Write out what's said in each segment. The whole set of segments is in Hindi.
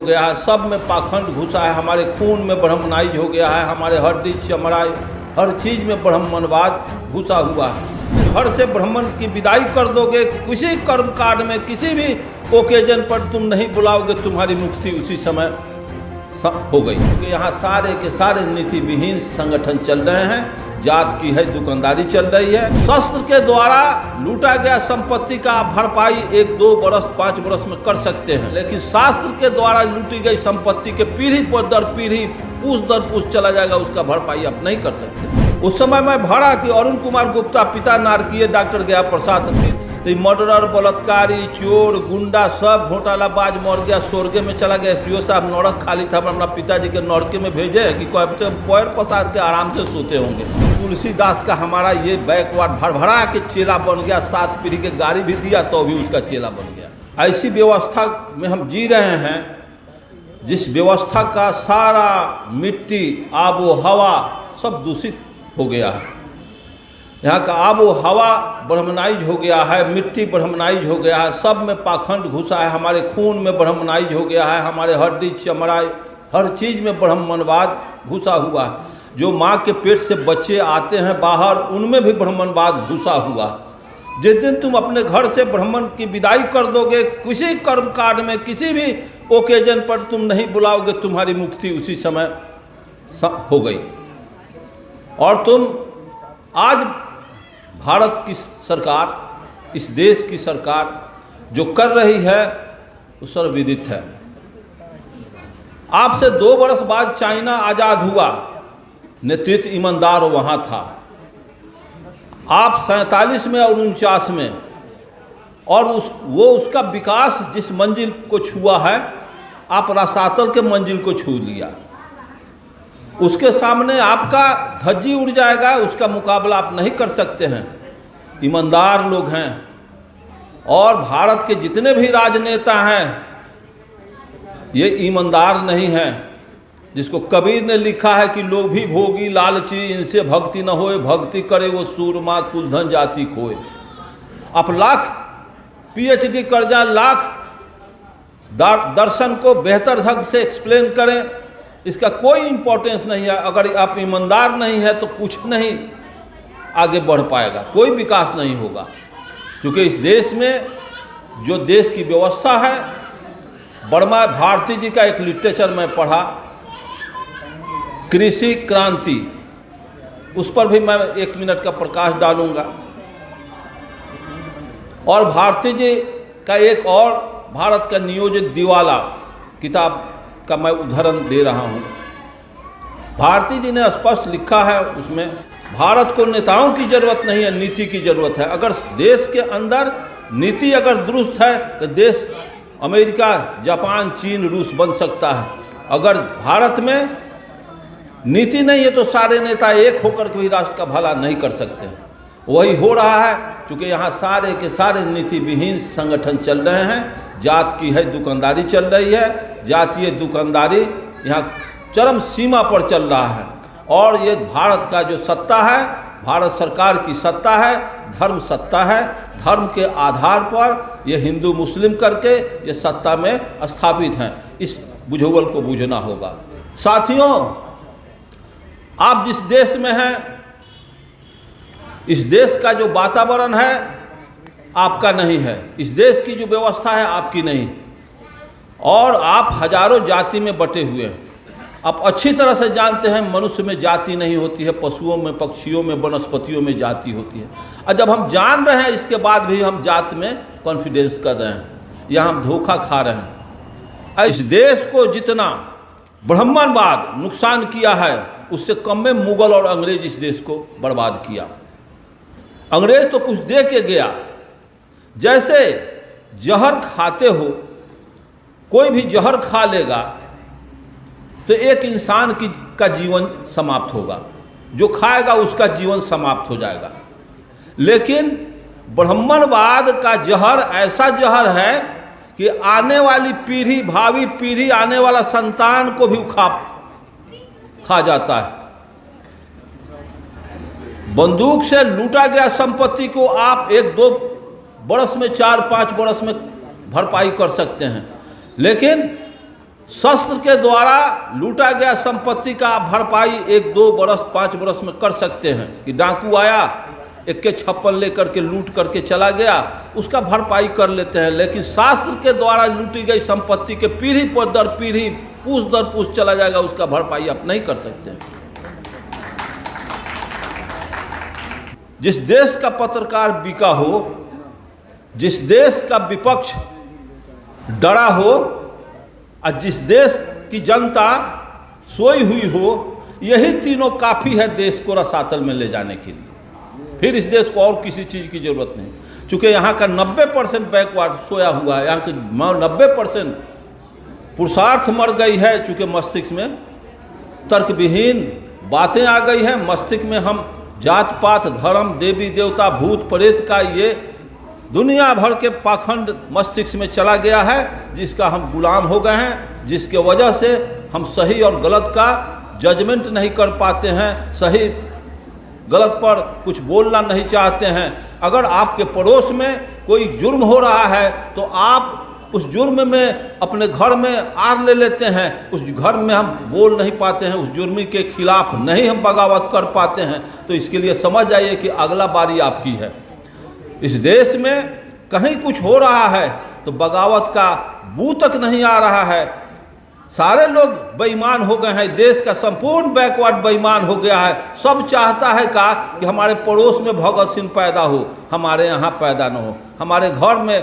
गया है, सब में पाखंड घुसा है, हमारे खून में ब्राह्मणाइज हो गया है, हमारे हड्डी चमड़ा हर चीज़ में ब्राह्मणवाद घुसा हुआ है। घर से ब्राह्मण की विदाई कर दोगे, किसी कर्म कांड में किसी भी ओकेजन पर तुम नहीं बुलाओगे, तुम्हारी मुक्ति उसी समय हो गई। क्योंकि यहाँ सारे के सारे नीति विहीन संगठन चल रहे हैं, जात की है दुकानदारी चल रही है। शस्त्र के द्वारा लूटा गया संपत्ति का भरपाई 1, 2 बरस 5 बरस में कर सकते हैं, लेकिन शास्त्र के द्वारा लूटी गई संपत्ति के पीढ़ी दर पीढ़ी पूछ दर पूछ चला जाएगा, उसका भरपाई आप नहीं कर सकते। उस समय मैं भरा कि अरुण कुमार गुप्ता पिता नारकीय डॉक्टर गया प्रसाद, तो मर्डरर, बलात्कारी, चोर, गुंडा सब घोटालाबाज मर गया, स्वर्ग में चला गया। एसडीओ साहब नरक खाली था, अपना पिताजी के नरके में भेजे कि पैर पसार के आराम से सोते होंगे। तुलसीदास का हमारा ये बैकवर्ड भरभरा के चेला बन गया, 7 पीढ़ी के गाड़ी भी दिया तो भी उसका चेला बन गया। ऐसी व्यवस्था में हम जी रहे हैं जिस व्यवस्था का सारा मिट्टी आबो हवा सब दूषित हो गया है। यहाँ का आबो हवा ब्राह्मणाइज हो गया है, मिट्टी ब्राह्मणाइज हो गया है, सब में पाखंड घुसा है, हमारे खून में ब्राह्मणाइज हो गया है, हमारे हड्डी चमड़ा हर चीज़ में ब्राह्मणवाद घुसा हुआ है। जो माँ के पेट से बच्चे आते हैं बाहर, उनमें भी ब्राह्मणवाद घुसा हुआ। जिस दिन तुम अपने घर से ब्राह्मण की विदाई कर दोगे, किसी कर्म कांड में किसी भी ओकेजन पर तुम नहीं बुलाओगे, तुम्हारी मुक्ति उसी समय हो गई। और तुम आज भारत की सरकार, इस देश की सरकार जो कर रही है वो सर्वविदित है। आपसे 2 बरस बाद चाइना आज़ाद हुआ, नेतृत्व ईमानदार वहाँ था। आप 47 में और 49 में और उसका विकास जिस मंजिल को छुआ है, आप रसातल के मंजिल को छू लिया। उसके सामने आपका धज्जी उड़ जाएगा, उसका मुकाबला आप नहीं कर सकते हैं। ईमानदार लोग हैं और भारत के जितने भी राजनेता हैं ये ईमानदार नहीं हैं। जिसको कबीर ने लिखा है कि लोग भी भोगी लालची, इनसे भक्ति न होए, भक्ति करे वो सूरमा कुलधन जाति खोए। आप लाख PhD कर जाए, लाख दर्शन को बेहतर ढंग से एक्सप्लेन करें, इसका कोई इम्पोर्टेंस नहीं है। अगर आप ईमानदार नहीं है तो कुछ नहीं आगे बढ़ पाएगा, कोई विकास नहीं होगा। क्योंकि इस देश में जो देश की व्यवस्था है, वर्मा भारती जी का एक लिटरेचर में पढ़ा, कृषि क्रांति, उस पर भी मैं 1 मिनट का प्रकाश डालूंगा। और भारती जी का एक और भारत का नियोजित दिवाला किताब का मैं उदाहरण दे रहा हूँ। भारती जी ने स्पष्ट लिखा है उसमें, भारत को नेताओं की जरूरत नहीं है, नीति की जरूरत है। अगर देश के अंदर नीति अगर दुरुस्त है तो देश अमेरिका, जापान, चीन, रूस बन सकता है। अगर भारत में नीति नहीं है तो सारे नेता एक होकर के भी राष्ट्र का भला नहीं कर सकते। वही हो रहा है, क्योंकि यहाँ सारे के सारे नीति विहीन संगठन चल रहे हैं, जात की है दुकानदारी चल रही है, जातीय दुकानदारी यहाँ चरम सीमा पर चल रहा है। और ये भारत का जो सत्ता है, भारत सरकार की सत्ता है, धर्म सत्ता है। धर्म के आधार पर ये हिंदू मुस्लिम करके ये सत्ता में स्थापित हैं। इस बुझुगल को बूझना होगा। साथियों, आप जिस देश में हैं, इस देश का जो वातावरण है आपका नहीं है, इस देश की जो व्यवस्था है आपकी नहीं, और आप हजारों जाति में बटे हुए हैं। आप अच्छी तरह से जानते हैं मनुष्य में जाति नहीं होती है, पशुओं में, पक्षियों में, वनस्पतियों में जाति होती है। और जब हम जान रहे हैं इसके बाद भी हम जात में कॉन्फिडेंस कर रहे हैं, या हम धोखा खा रहे हैं। इस देश को जितना ब्राह्मणवाद नुकसान किया है, उससे कम में मुगल और अंग्रेज इस देश को बर्बाद किया। अंग्रेज तो कुछ दे के गया। जैसे जहर खाते हो, कोई भी जहर खा लेगा तो एक इंसान का जीवन समाप्त होगा, जो खाएगा उसका जीवन समाप्त हो जाएगा। लेकिन ब्राह्मणवाद का जहर ऐसा जहर है कि आने वाली पीढ़ी, भावी पीढ़ी, आने वाला संतान को भी खा जाता है। बंदूक से लूटा गया संपत्ति को आप 1-2 बरस में, 4-5 बरस में भरपाई कर सकते हैं, लेकिन शस्त्र के द्वारा लूटा गया संपत्ति का भरपाई 1, 2 बरस 5 बरस में कर सकते हैं कि डाकू आया इक्के छप्पन लेकर के लूट करके चला गया, उसका भरपाई कर लेते हैं। लेकिन शास्त्र के द्वारा लूटी गई संपत्ति के पीढ़ी पर दर पीढ़ी पूछ दर पूछ चला जाएगा, उसका भरपाई आप नहीं कर सकते हैं। जिस देश का पत्रकार बिका हो, जिस देश का विपक्ष डरा हो और जिस देश की जनता सोई हुई हो, यही तीनों काफ़ी है देश को रसातल में ले जाने के लिए। फिर इस देश को और किसी चीज़ की ज़रूरत नहीं, चूँकि यहाँ का 90% बैकवर्ड सोया हुआ है। यहाँ के 90% पुरुषार्थ मर गई है, चूँकि मस्तिष्क में तर्कविहीन बातें आ गई हैं। मस्तिष्क में हम जात पात धर्म देवी देवता भूत प्रेत का ये दुनिया भर के पाखंड मस्तिष्क में चला गया है, जिसका हम गुलाम हो गए हैं, जिसके वजह से हम सही और गलत का जजमेंट नहीं कर पाते हैं, सही गलत पर कुछ बोलना नहीं चाहते हैं। अगर आपके पड़ोस में कोई जुर्म हो रहा है तो आप उस जुर्म में अपने घर में आड़ ले लेते हैं, उस घर में हम बोल नहीं पाते हैं, उस जुर्मी के खिलाफ नहीं हम बगावत कर पाते हैं। तो इसके लिए समझ जाइए कि अगला बारी आपकी है। इस देश में कहीं कुछ हो रहा है तो बगावत का बू तक नहीं आ रहा है। सारे लोग बेईमान हो गए हैं, देश का संपूर्ण बैकवर्ड बेईमान हो गया है। सब चाहता है कि हमारे पड़ोस में भगत सिंह पैदा हो, हमारे यहाँ पैदा न हो, हमारे घर में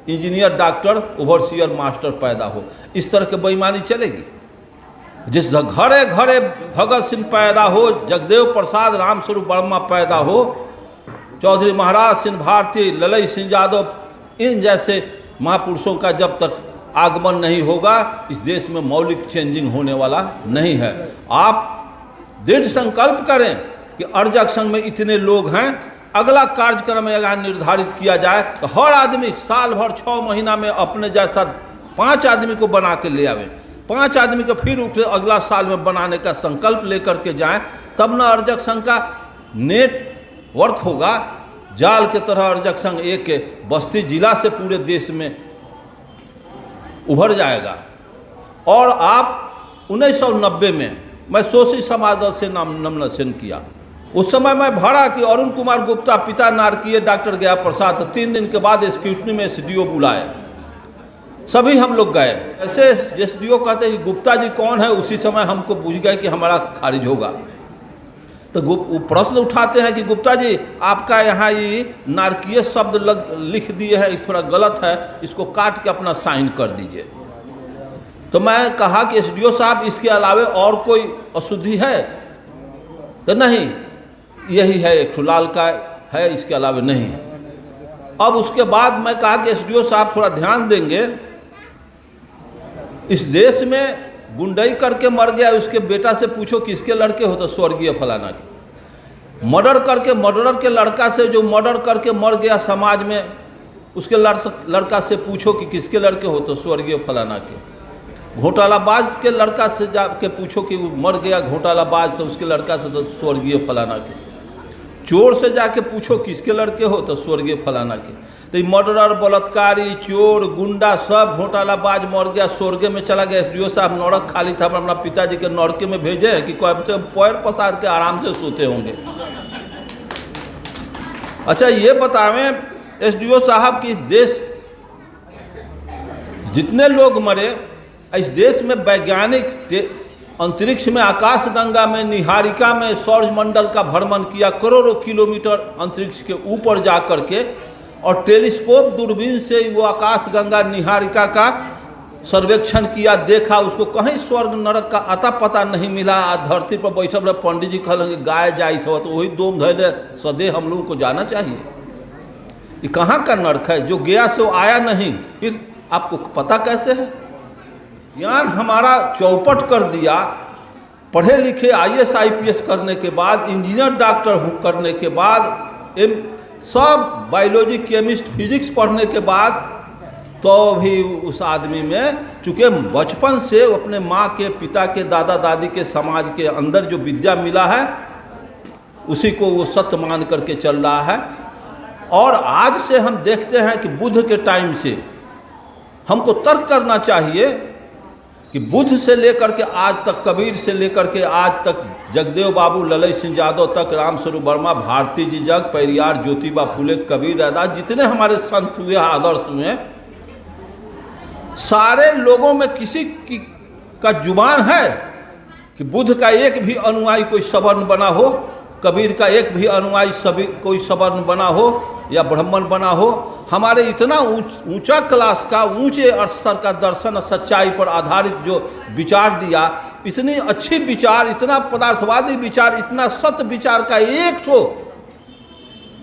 इंजीनियर डॉक्टर ओवरसियर मास्टर पैदा हो। इस तरह की बेईमानी चलेगी? जिस घरे घरे भगत सिंह पैदा हो, जगदेव प्रसाद रामस्वरूप वर्मा पैदा हो, चौधरी महाराज सिंह भारती, ललई सिंह यादव, इन जैसे महापुरुषों का जब तक आगमन नहीं होगा, इस देश में मौलिक चेंजिंग होने वाला नहीं है। आप दृढ़ संकल्प करें कि अर्जक संघ में इतने लोग हैं, अगला कार्यक्रम अगर निर्धारित किया जाए तो हर आदमी साल भर 6 महीना में अपने जैसा 5 आदमी को बना के ले आवे, 5 आदमी को फिर अगला साल में बनाने का संकल्प लेकर के जाएं, तब न अर्जक संघ का नेटवर्क होगा। जाल के तरह अर्जक संघ एक बस्ती जिला से पूरे देश में उभर जाएगा। और आप 1990 में मैं सोशी समाज दल से नामनिर्देशन किया। उस समय मैं भाड़ा कि अरुण कुमार गुप्ता पिता नारकीय डॉक्टर गया प्रसाद 3 दिन के बाद स्क्रूटनी में एसडीओ बुलाए, सभी हम लोग गए। ऐसे एसडीओ कहते हैं कि गुप्ता जी कौन है, उसी समय हमको बुझ गए कि हमारा खारिज होगा। तो वो प्रश्न उठाते हैं कि गुप्ता जी आपका यहाँ ये नारकीय शब्द लिख दिए है, थोड़ा गलत है, इसको काट के अपना साइन कर दीजिए। तो मैं कहा कि एसडीओ साहब इसके अलावे और कोई अशुद्धि है? तो नहीं, यही है, एक लाल का है, इसके अलावे नहीं है। अब उसके बाद मैं कहा कि एसडीओ साहब थोड़ा ध्यान देंगे, इस देश में गुंडई करके मर गया, उसके बेटा से पूछो किसके लड़के हो, तो स्वर्गीय फलाना के। मर्डर करके मर्डरर के लड़का से जो मर्डर करके मर गया समाज में, उसके लड़का से पूछो कि किसके लड़के हो, तो स्वर्गीय फलाना के। घोटालाबाज के लड़का से जाके पूछो कि वो मर गया घोटालाबाज, तो उसके लड़का से तो स्वर्गीय फलाना के। चोर से जाके पूछो किसके लड़के हो, तो स्वर्गीय फलाना के। तो मर्डरर, बलात्कारी, चोर, गुंडा सब घोटालाबाज मर गया, स्वर्ग में चला गया। एसडीओ साहब नरक खाली था, अपना पिताजी के नरके में भेजे कि कम से कम पैर पसार के आराम से सोते होंगे। अच्छा ये बतावें एसडीओ साहब कि इस देश जितने लोग मरे, इस देश में वैज्ञानिक अंतरिक्ष में, आकाश गंगा में, निहारिका में, सौरमंडल का भ्रमण किया, करोड़ों किलोमीटर अंतरिक्ष के ऊपर जा कर के, और टेलीस्कोप दूरबीन से वो आकाश गंगा निहारिका का सर्वेक्षण किया, देखा, उसको कहीं स्वर्ग नरक का अता पता नहीं मिला। धरती पर बैठे रहे पंडित जी कहलेंगे गाय जाई था, तो वही दोम धैले सदे हम लोगों को जाना चाहिए। ये कहाँ का नरक है? जो गया से वो आया नहीं, फिर आपको पता कैसे है? ज्ञान हमारा चौपट कर दिया। पढ़े लिखे IAS IPS करने के बाद, इंजीनियर डॉक्टर करने के बाद, सब बायोलॉजी केमिस्ट फिजिक्स पढ़ने के बाद, तो भी उस आदमी में चूँकि बचपन से अपने माँ के, पिता के, दादा दादी के, समाज के अंदर जो विद्या मिला है उसी को वो सत्य मान करके चल रहा है। और आज से हम देखते हैं कि बुद्ध के टाइम से हमको तर्क करना चाहिए कि बुद्ध से लेकर के आज तक, कबीर से लेकर के आज तक, जगदेव बाबू, ललई सिंह यादव तक, रामस्वरूप वर्मा, भारती जी जग, पेरियार, ज्योतिबा फुले, कबीर रैदास, जितने हमारे संत हुए, आदर्श हुए, सारे लोगों में किसी की का जुबान है कि बुद्ध का एक भी अनुयायी कोई सवर्ण बना हो, कबीर का एक भी अनुयायी सभी कोई सवर्ण बना हो या ब्राह्मण बना हो। हमारे इतना ऊंचा क्लास का, ऊंचे स्तर का दर्शन, सच्चाई पर आधारित जो विचार दिया, इतनी अच्छी विचार, इतना पदार्थवादी विचार, इतना सत्य विचार का एक तो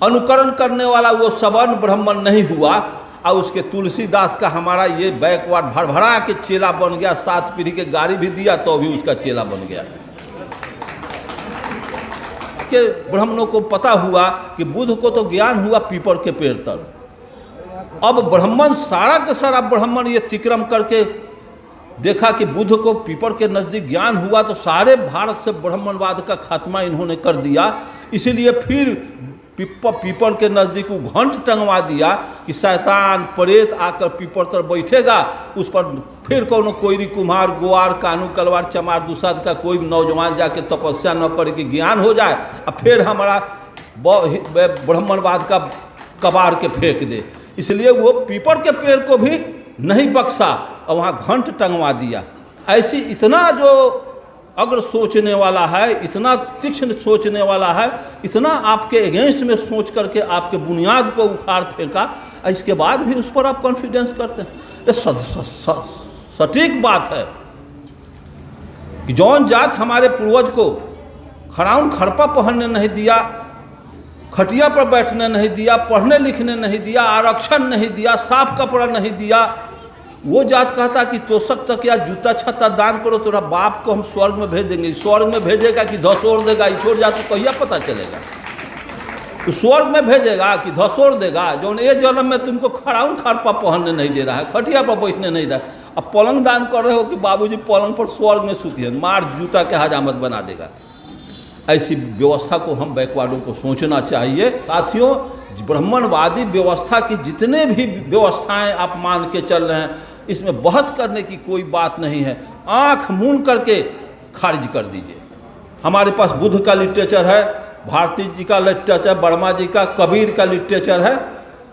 अनुकरण करने वाला वो सवर्ण ब्राह्मण नहीं हुआ। और उसके तुलसीदास का हमारा ये बैकवर्ड भरभरा के चेला बन गया, 7 पीढ़ी के गाड़ी भी दिया तो भी उसका चेला बन गया। के ब्राह्मणों को पता हुआ कि बुद्ध को तो ज्ञान हुआ पीपल के पेड़ तर। अब ब्राह्मण सारा का सारा ब्राह्मण ये तिक्रम करके देखा कि बुद्ध को पीपल के नज़दीक ज्ञान हुआ, तो सारे भारत से ब्राह्मणवाद का खात्मा इन्होंने कर दिया। इसीलिए फिर पीपल के नज़दीक वो घंट टंगवा दिया कि शैतान प्रेत आकर पीपल तर बैठेगा, उस पर फिर कोनो कोयरी कुम्हार, गोवार, कानू, कलवार, चमार, दुसाद का कोई नौजवान जाके तपस्या न करे कि ज्ञान हो जाए, और फिर हमारा ब्राह्मणवाद का कबाड़ के फेंक दे। इसलिए वो पीपल के पेड़ को भी नहीं बख्शा और वहाँ घंट टंगवा दिया। ऐसी इतना जो अग्र सोचने वाला है, इतना तीक्ष्ण सोचने वाला है, इतना आपके अगेंस्ट में सोच करके आपके बुनियाद को उखाड़ फेंका, इसके बाद भी उस पर आप कॉन्फिडेंस करते हैं। ये सटीक बात है कि जौन जात हमारे पूर्वज को खड़ाउन खरपा पहनने नहीं दिया, खटिया पर बैठने नहीं दिया, पढ़ने लिखने नहीं दिया, आरक्षण नहीं दिया, साफ कपड़ा नहीं दिया, वो जात कहता कि तोशक तक या जूता छत्ता दान करो, तेरा बाप को हम स्वर्ग में भेज देंगे। स्वर्ग में भेजेगा कि धसोड़ देगा, छोड़ जा तो कहिया पता चलेगा। तो स्वर्ग में भेजेगा कि धसोड़ देगा, जो ये जन्म में तुमको खड़ाउन खरपा पहनने नहीं दे रहा है, खटिया पर बैठने नहीं दे रहा। अब पलंग दान कर रहे हो कि बाबूजी पलंग पर स्वर्ग में सूती है, मार जूता के हजामत बना देगा। ऐसी व्यवस्था को हम बैकवर्डों को सोचना चाहिए। साथियों, ब्राह्मणवादी व्यवस्था की जितने भी व्यवस्थाएं आप मान के चल रहे हैं, इसमें बहस करने की कोई बात नहीं है। आंख मूंद करके खारिज कर दीजिए। हमारे पास बुद्ध का लिटरेचर है, भारती जी का लिटरेचर, वर्मा जी का, कबीर का लिटरेचर है,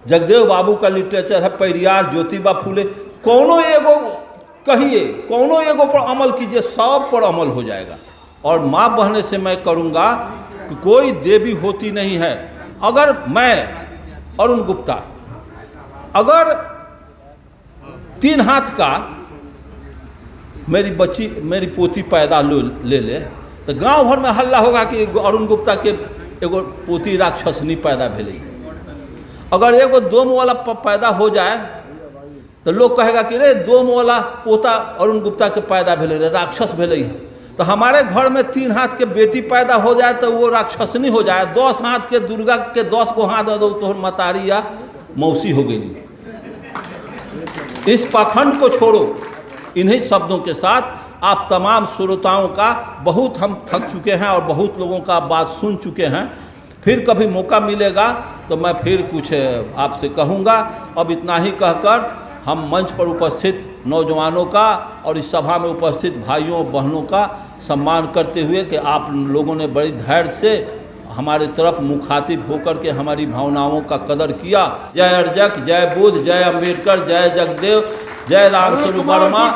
जगदेव बाबू का लिटरेचर है, पेरियार, ज्योतिबा फुले। कौनो एगो कहिए, कौनो एगो पर अमल कीजिए, सब पर अमल हो जाएगा। और माँ बहने से मैं करूँगा कि कोई देवी होती नहीं है। अगर मैं अरुण गुप्ता अगर 3 हाथ का मेरी पोती पैदा ले तो गांव भर में हल्ला होगा कि अरुण गुप्ता के एगो पोती राक्षसनी पैदा भेलै। अगर एगो दोम वाला पैदा हो जाए तो लोग कहेगा कि रे दोम वाला पोता अरुण गुप्ता के पैदा भेलै रे, राक्षस भेलै। तो हमारे घर में 3 हाथ के बेटी पैदा हो जाए तो वो राक्षसनी हो जाए। 10 हाथ के दुर्गा के 10 को हाथ दो तो मतारी या मौसी हो गई। इस पाखंड को छोड़ो। इन्हीं शब्दों के साथ आप तमाम श्रोताओं का बहुत हम थक चुके हैं और बहुत लोगों का बात सुन चुके हैं। फिर कभी मौका मिलेगा तो मैं फिर कुछ आपसे कहूँगा। अब इतना ही कहकर हम मंच पर उपस्थित नौजवानों का और इस सभा में उपस्थित भाइयों बहनों का सम्मान करते हुए कि आप लोगों ने बड़ी धैर्य से हमारे तरफ मुखातिब होकर के हमारी भावनाओं का कदर किया। जय अर्जक, जय बुद्ध, जय अम्बेडकर, जय जगदेव, जय रामस्वरूप वर्मा।